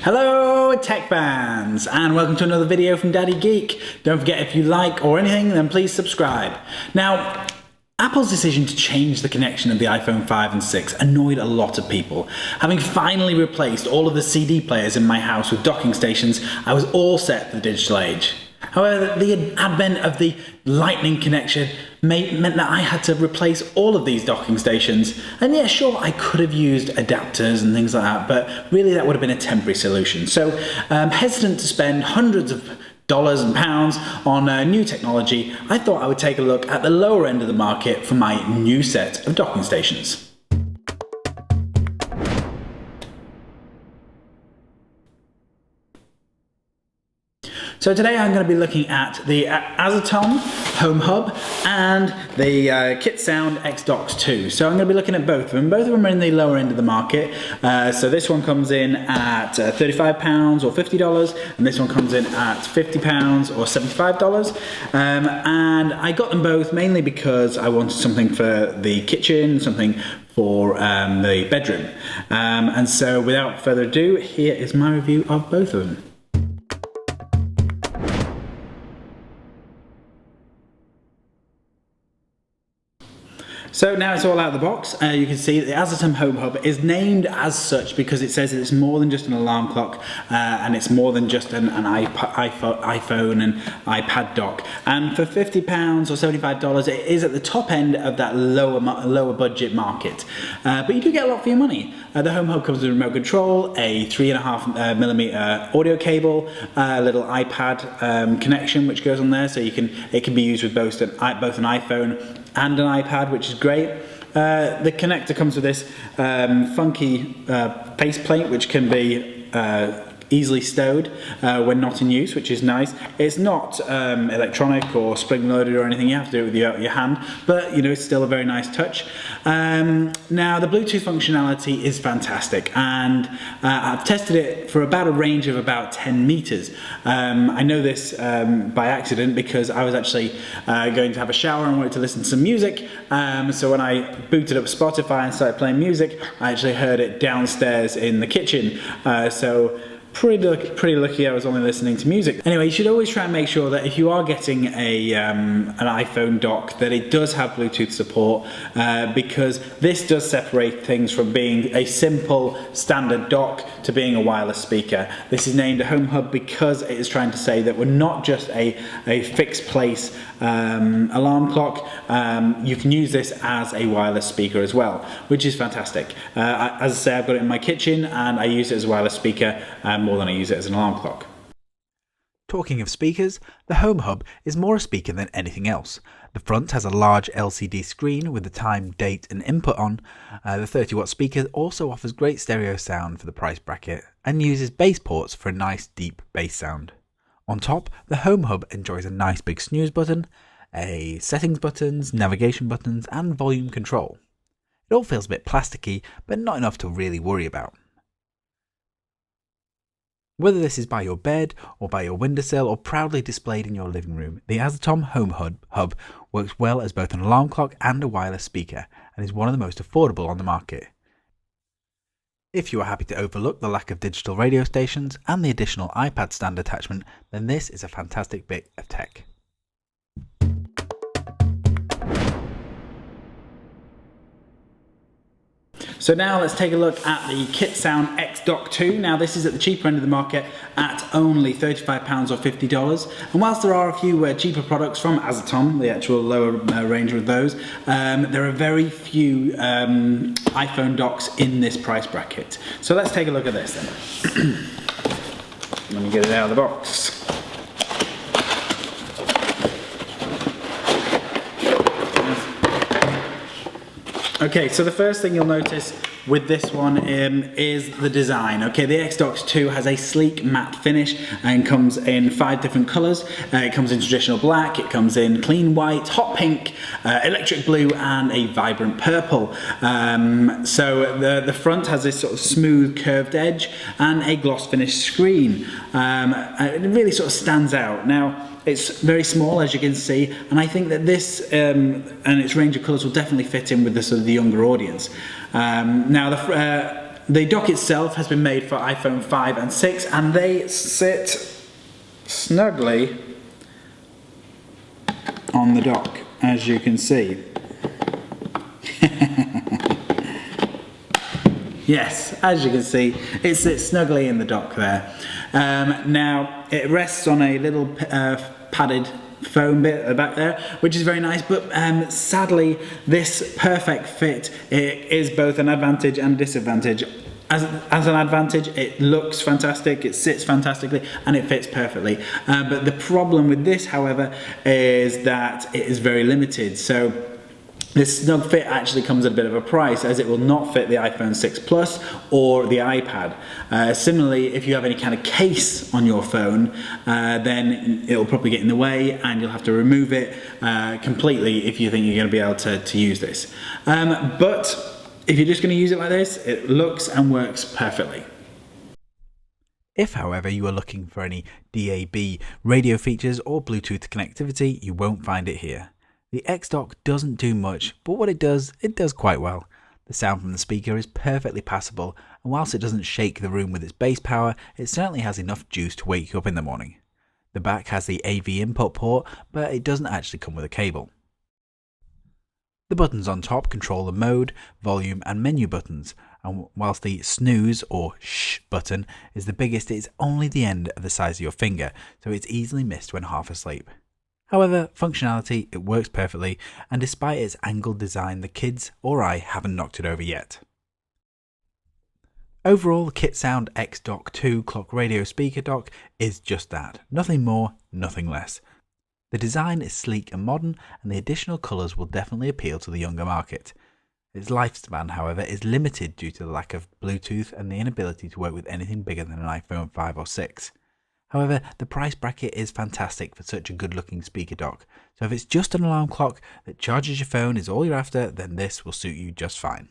Hello tech fans, and welcome to another video from Daddy Geek. Don't forget, if you like or anything, then please subscribe. Now, Apple's decision to change the connection of the iPhone 5 and 6 annoyed a lot of people. Having finally replaced all of the CD players in my house with docking stations, I was all set for the digital age. However, the advent of the Lightning connection meant that I had to replace all of these docking stations. And yeah, sure, I could have used adapters and things like that, but really that would have been a temporary solution. So hesitant to spend hundreds of dollars and pounds on new technology, I thought I would take a look at the lower end of the market for my new set of docking stations. So today I'm going to be looking at the Azatom Home Hub and the KitSound XDock 2. So I'm going to be looking at both of them. Both of them are in the lower end of the market. So this one comes in at £35 or $50, and this one comes in at £50 or $75. And I got them both mainly because I wanted something for the kitchen, something for the bedroom. And so without further ado, here is my review of both of them. So now it's all out of the box. You can see the Azatom Home Hub is named as such because it says it's more than just an alarm clock and it's more than just an iPhone and iPad dock. And for £50 or $75, it is at the top end of that lower budget market. But you do get a lot for your money. The Home Hub comes with a remote control, a 3.5mm audio cable, a little iPad connection which goes on there, so it can be used with both an iPhone and an iPad, which is great. The connector comes with this funky faceplate, which can be easily stowed when not in use, which is nice. It's not electronic or spring-loaded or anything. You have to do it with your hand, but you know, it's still a very nice touch. Now the Bluetooth functionality is fantastic, and I've tested it for about a range of about 10 meters. I know this by accident because I was actually going to have a shower and wanted to listen to some music. So when I booted up Spotify and started playing music, I actually heard it downstairs in the kitchen. So pretty lucky I was only listening to music. Anyway, you should always try and make sure that if you are getting an iPhone dock, that it does have Bluetooth support, because this does separate things from being a simple standard dock to being a wireless speaker. This is named a Home Hub because it is trying to say that we're not just a fixed place alarm clock. You can use this as a wireless speaker as well, which is fantastic. As I say, I've got it in my kitchen and I use it as a wireless speaker more than I use it as an alarm clock. Talking of speakers, the Home Hub is more a speaker than anything else. The front has a large LCD screen with the time, date and input on. The 30-watt speaker also offers great stereo sound for the price bracket and uses bass ports for a nice deep bass sound. On top, the Home Hub enjoys a nice big snooze button, a settings buttons, navigation buttons and volume control. It all feels a bit plasticky, but not enough to really worry about. Whether this is by your bed or by your windowsill or proudly displayed in your living room, the Azatom Home Hub works well as both an alarm clock and a wireless speaker and is one of the most affordable on the market. If you are happy to overlook the lack of digital radio stations and the additional iPad stand attachment, then this is a fantastic bit of tech. So now let's take a look at the KitSound XDock 2. Now this is at the cheaper end of the market at only £35 or $50. And whilst there are a few cheaper products from Azatom, the actual lower range of those, there are very few iPhone docks in this price bracket. So let's take a look at this then. Let me get it out of the box. Okay, so the first thing you'll notice with this one is the design. Okay, the XDock 2 has a sleek matte finish and comes in 5 different colours. It comes in traditional black, it comes in clean white, hot pink, electric blue and a vibrant purple. So the front has this sort of smooth curved edge and a gloss finish screen. It really sort of stands out. Now, it's very small, as you can see, and I think that this and its range of colours will definitely fit in with the sort of the younger audience. Now, The dock itself has been made for iPhone 5 and 6, and they sit snugly on the dock, as you can see. Yes, as you can see, it sits snugly in the dock there. Now, it rests on a little padded foam bit at the back there, which is very nice, but sadly, this perfect fit is both an advantage and a disadvantage. As an advantage, it looks fantastic, it sits fantastically, and it fits perfectly. But the problem with this, however, is that it is very limited. So this snug fit actually comes at a bit of a price, as it will not fit the iPhone 6 Plus or the iPad. Similarly, if you have any kind of case on your phone, then it'll probably get in the way and you'll have to remove it completely if you think you're going to be able to use this. But if you're just going to use it like this, it looks and works perfectly. If, however, you are looking for any DAB radio features or Bluetooth connectivity, you won't find it here. The XDock doesn't do much, but what it does quite well. The sound from the speaker is perfectly passable, and whilst it doesn't shake the room with its bass power, it certainly has enough juice to wake you up in the morning. The back has the AV input port, but it doesn't actually come with a cable. The buttons on top control the mode, volume and menu buttons, and whilst the snooze or shh button is the biggest, it's only the end of the size of your finger, so it's easily missed when half asleep. However, functionality, it works perfectly, and despite its angled design, the kids or I haven't knocked it over yet. Overall, the KitSound XDock 2 clock radio speaker dock is just that. Nothing more, nothing less. The design is sleek and modern, and the additional colours will definitely appeal to the younger market. Its lifespan, however, is limited due to the lack of Bluetooth and the inability to work with anything bigger than an iPhone 5 or 6. However, the price bracket is fantastic for such a good looking speaker dock, so if it's just an alarm clock that charges your phone is all you're after, then this will suit you just fine.